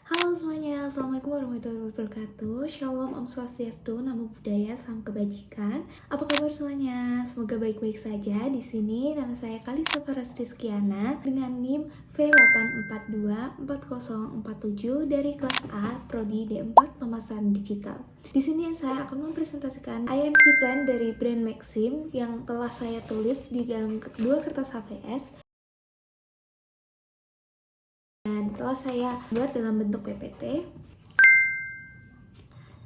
Halo semuanya, Assalamualaikum warahmatullahi wabarakatuh. Shalom, Om Swastiastu, Namo Buddhaya, Salam Kebajikan. Apa kabar semuanya? Semoga baik-baik saja. Di sini nama saya Kalisa Farasriskiana dengan NIM V8424047 dari kelas A Prodi D4 Pemasaran Digital. Di sini saya akan mempresentasikan IMC Plan dari brand Maxim yang telah saya tulis di dalam dua kertas HVS dan telah saya buat dalam bentuk PPT.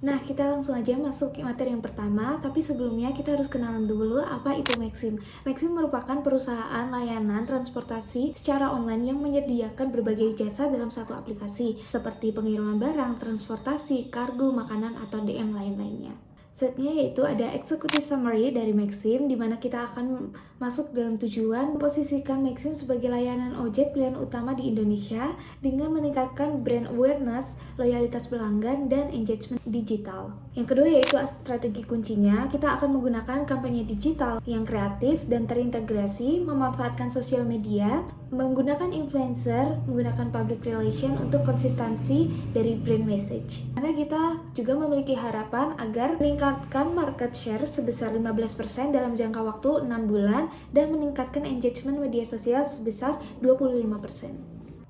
Nah, kita langsung aja masuk ke materi yang pertama, tapi sebelumnya kita harus kenalan dulu apa itu Maxim. Maxim merupakan perusahaan layanan transportasi secara online yang menyediakan berbagai jasa dalam satu aplikasi, seperti pengiriman barang, transportasi, kargo, makanan, atau yang lain-lainnya. Setnya yaitu ada executive summary dari Maxim, di mana kita akan masuk dalam tujuan memposisikan Maxim sebagai layanan ojek pilihan utama di Indonesia dengan meningkatkan brand awareness, loyalitas pelanggan, dan engagement digital. Yang kedua yaitu strategi kuncinya, kita akan menggunakan kampanye digital yang kreatif dan terintegrasi, memanfaatkan sosial media, menggunakan influencer, menggunakan public relation untuk konsistensi dari brand message. Karena kita juga memiliki harapan agar meningkatkan market share sebesar 15% dalam jangka waktu 6 bulan dan meningkatkan engagement media sosial sebesar 25%.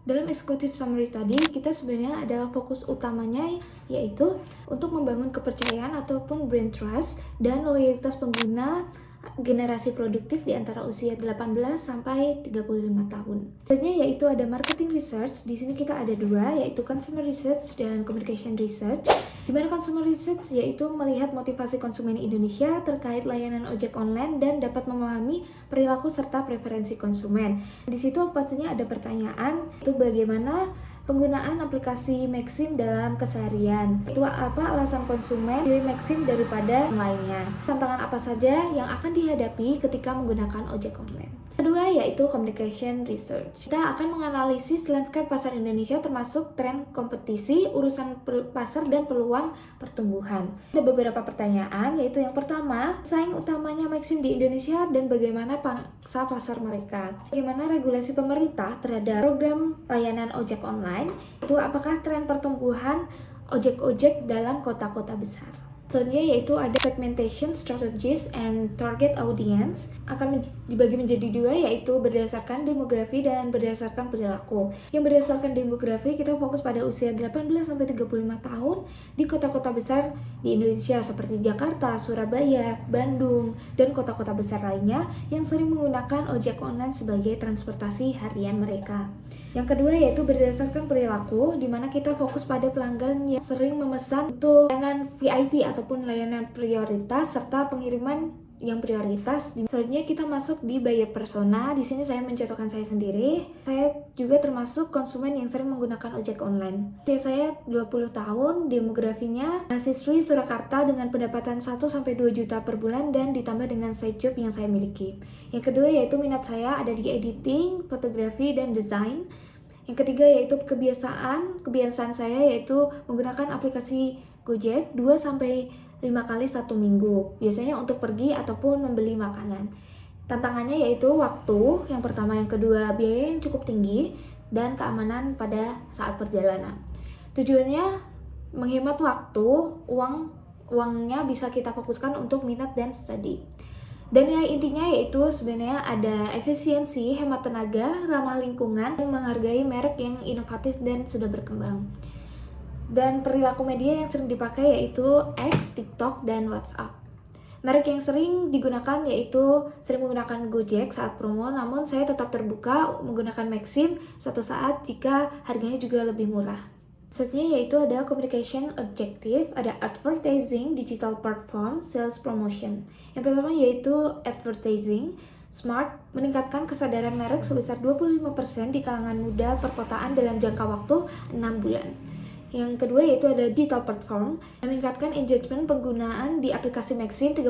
Dalam executive summary tadi, kita sebenarnya adalah fokus utamanya yaitu untuk membangun kepercayaan ataupun brand trust dan loyalitas pengguna generasi produktif di antara usia 18 sampai 35 tahun. Selanjutnya yaitu ada marketing research. Di sini kita ada dua, yaitu consumer research dan communication research. Di mana consumer research yaitu melihat motivasi konsumen Indonesia terkait layanan ojek online dan dapat memahami perilaku serta preferensi konsumen. Di situ pastinya ada pertanyaan, itu bagaimana penggunaan aplikasi Maxim dalam keseharian. Itu apa alasan konsumen pilih Maxim daripada yang lainnya? Tantangan apa saja yang akan dihadapi ketika menggunakan ojek online? Kedua yaitu communication research. Kita akan menganalisis landscape pasar Indonesia termasuk tren kompetisi, urusan pasar dan peluang pertumbuhan. Ada beberapa pertanyaan, yaitu yang pertama, saing utamanya Maxim di Indonesia dan bagaimana pangsa pasar mereka? Bagaimana regulasi pemerintah terhadap program layanan ojek online? Itu apakah tren pertumbuhan ojek-ojek dalam kota-kota besar? Selanjutnya yaitu ada segmentation strategies and target audience, akan dibagi menjadi dua, yaitu berdasarkan demografi dan berdasarkan perilaku. Yang berdasarkan demografi kita fokus pada usia 18-35 tahun di kota-kota besar di Indonesia seperti Jakarta, Surabaya, Bandung, dan kota-kota besar lainnya yang sering menggunakan ojek online sebagai transportasi harian mereka. Yang kedua yaitu berdasarkan perilaku, di mana kita fokus pada pelanggan yang sering memesan untuk layanan VIP ataupun layanan prioritas serta pengiriman yang prioritas. Selanjutnya kita masuk di buyer persona. Di sini saya mencontohkan saya sendiri. Saya juga termasuk konsumen yang sering menggunakan ojek online. Usia saya 20 tahun, demografinya mahasiswi Surakarta dengan pendapatan 1-2 juta per bulan dan ditambah dengan side job yang saya miliki. Yang kedua yaitu minat saya ada di editing, fotografi, dan desain. Yang ketiga yaitu kebiasaan saya yaitu menggunakan aplikasi Gojek 2-5 kali satu minggu, biasanya untuk pergi ataupun membeli makanan. Tantangannya yaitu waktu, yang pertama, yang kedua biaya yang cukup tinggi, dan keamanan pada saat perjalanan. Tujuannya menghemat waktu, uangnya bisa kita fokuskan untuk minat dan studi. Dan yang intinya yaitu sebenarnya ada efisiensi, hemat tenaga, ramah lingkungan, dan menghargai merek yang inovatif dan sudah berkembang. Dan perilaku media yang sering dipakai yaitu X, TikTok, dan WhatsApp. Merek yang sering digunakan yaitu sering menggunakan Gojek saat promo, namun saya tetap terbuka menggunakan Maxim suatu saat jika harganya juga lebih murah. Selanjutnya yaitu ada communication objective, ada advertising, digital platform, sales promotion. Yang pertama yaitu advertising, smart, meningkatkan kesadaran merek sebesar 25% di kalangan muda perkotaan dalam jangka waktu 6 bulan. Yang kedua yaitu ada digital platform, meningkatkan engagement penggunaan di aplikasi Maxim 30%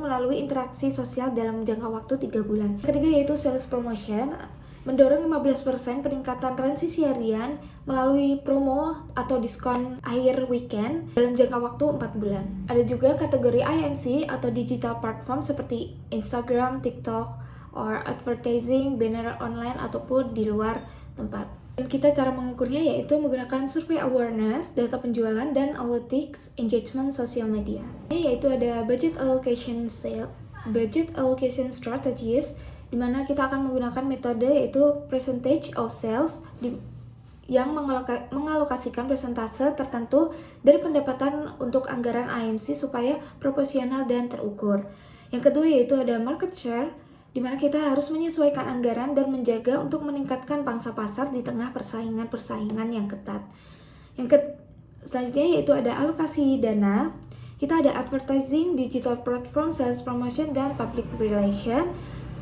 melalui interaksi sosial dalam jangka waktu 3 bulan. Yang ketiga yaitu sales promotion, mendorong 15% peningkatan transisi harian melalui promo atau diskon akhir weekend dalam jangka waktu 4 bulan. Ada juga kategori IMC atau digital platform seperti Instagram, TikTok, or advertising, banner online ataupun di luar tempat. Dan kita cara mengukurnya yaitu menggunakan survei awareness, data penjualan, dan analytics engagement sosial media. Yaitu ada budget allocation strategies, di mana kita akan menggunakan metode yaitu percentage of sales yang mengalokasikan persentase tertentu dari pendapatan untuk anggaran AMC supaya proporsional dan terukur. Yang kedua yaitu ada market share, di mana kita harus menyesuaikan anggaran dan menjaga untuk meningkatkan pangsa pasar di tengah persaingan yang ketat. Selanjutnya yaitu ada alokasi dana. Kita ada advertising, digital platform, sales promotion, dan public relation,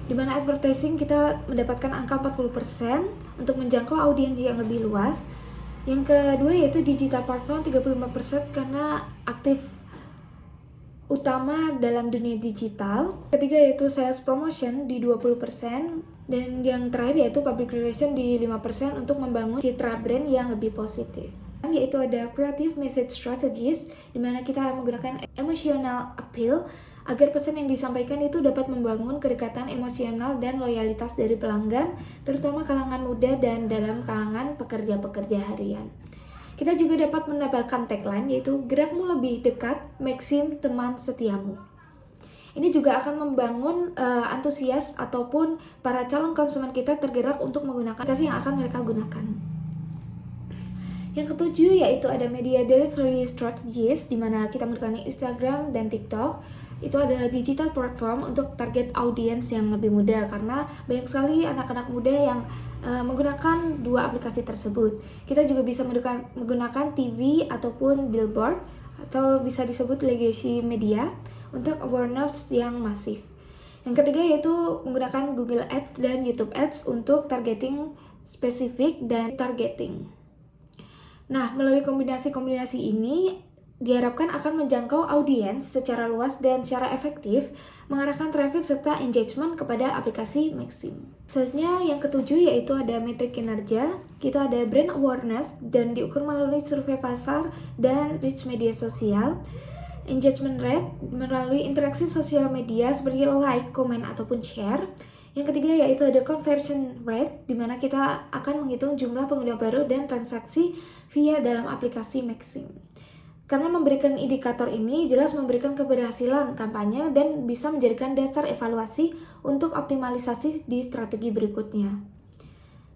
di mana advertising kita mendapatkan angka 40% untuk menjangkau audiens yang lebih luas. Yang kedua yaitu digital platform 35% karena aktif utama dalam dunia digital. Ketiga yaitu sales promotion di 20%, dan yang terakhir yaitu public relation di 5% untuk membangun citra brand yang lebih positif. Yaitu ada creative message strategies, di mana kita menggunakan emotional appeal agar pesan yang disampaikan itu dapat membangun kedekatan emosional dan loyalitas dari pelanggan, terutama kalangan muda dan dalam kalangan pekerja-pekerja harian. Kita juga dapat menambahkan tagline yaitu gerakmu lebih dekat, Maxim teman setiamu. Ini juga akan membangun antusias ataupun para calon konsumen kita tergerak untuk menggunakan aplikasi yang akan mereka gunakan. Yang ketujuh yaitu ada media delivery strategies, di mana kita menggunakan Instagram dan TikTok. Itu adalah digital platform untuk target audiens yang lebih muda, karena banyak sekali anak-anak muda yang menggunakan dua aplikasi tersebut. Kita juga bisa menggunakan TV ataupun billboard, atau bisa disebut legacy media untuk awareness yang masif. Yang ketiga yaitu menggunakan Google Ads dan YouTube Ads untuk targeting spesifik dan targeting. Nah, melalui kombinasi-kombinasi ini diharapkan akan menjangkau audiens secara luas dan secara efektif, mengarahkan traffic serta engagement kepada aplikasi Maxim. Selanjutnya yang ketujuh yaitu ada metrik kinerja. Kita ada brand awareness dan diukur melalui survei pasar dan reach media sosial. Engagement rate melalui interaksi sosial media seperti like, comment, ataupun share. Yang ketiga yaitu ada conversion rate, di mana kita akan menghitung jumlah pengguna baru dan transaksi via dalam aplikasi Maxim. Karena memberikan indikator ini jelas memberikan keberhasilan kampanye dan bisa menjadikan dasar evaluasi untuk optimalisasi di strategi berikutnya.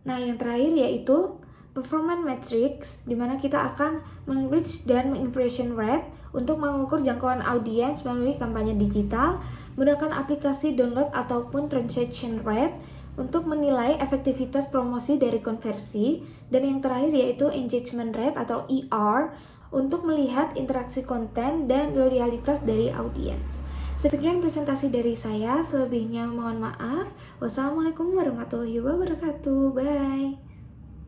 Nah, yang terakhir yaitu performance metrics, di mana kita akan meng-reach dan impression rate untuk mengukur jangkauan audiens melalui kampanye digital, menggunakan aplikasi download ataupun transaction rate untuk menilai efektivitas promosi dari konversi, dan yang terakhir yaitu engagement rate atau ER untuk melihat interaksi konten dan loyalitas dari audiens. Sekian presentasi dari saya, selebihnya mohon maaf. Wassalamualaikum warahmatullahi wabarakatuh. Bye.